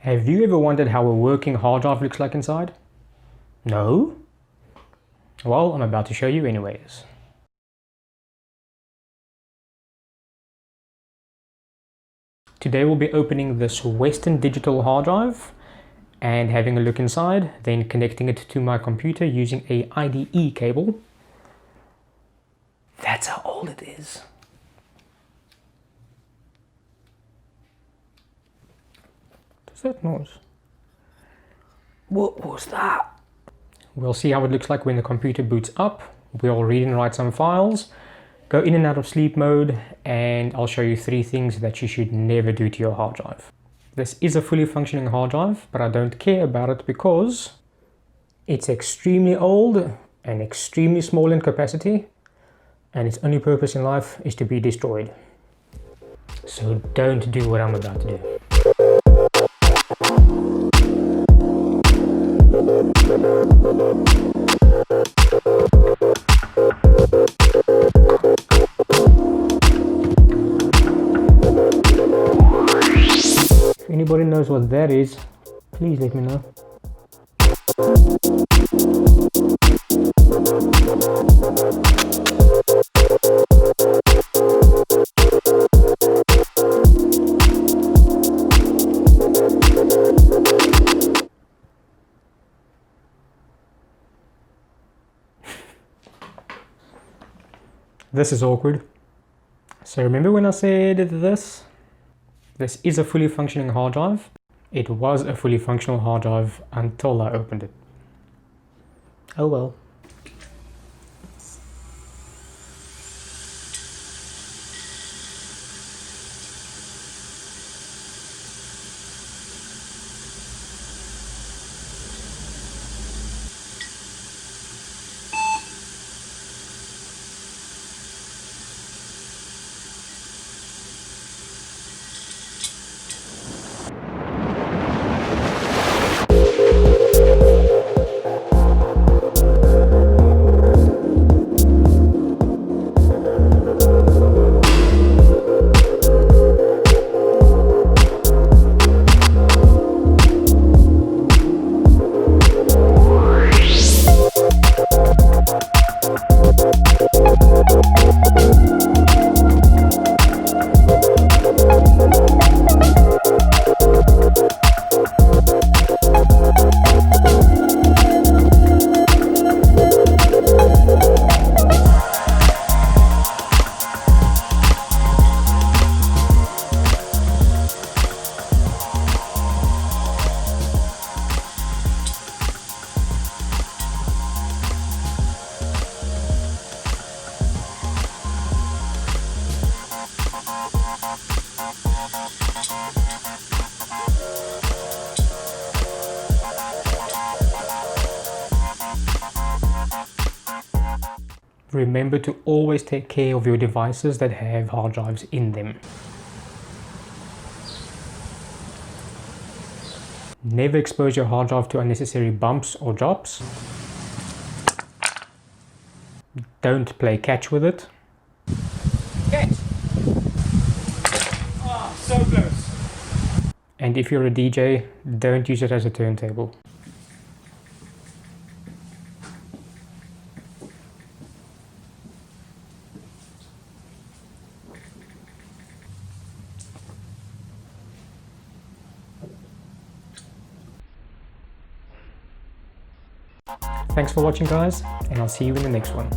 Have you ever wondered how a working hard drive looks like inside? No? Well, I'm about to show you anyways. Today we'll be opening this Western Digital hard drive and having a look inside, then connecting it to my computer using a IDE cable. That's how old it is. What's that noise? What was that? We'll see how it looks like when the computer boots up. We'll read and write some files, go in and out of sleep mode, and I'll show you 3 things that you should never do to your hard drive. This is a fully functioning hard drive, but I don't care about it because it's extremely old and extremely small in capacity, and its only purpose in life is to be destroyed. So don't do what I'm about to do. If anybody knows what that is, please let me know. This is awkward. So remember when I said this? This is a fully functioning hard drive. It was a fully functional hard drive until I opened it. Oh well. Remember to always take care of your devices that have hard drives in them. Never expose your hard drive to unnecessary bumps or drops. Don't play catch with it. Catch! Oh, so close. And if you're a DJ, don't use it as a turntable. Thanks for watching guys, and I'll see you in the next one.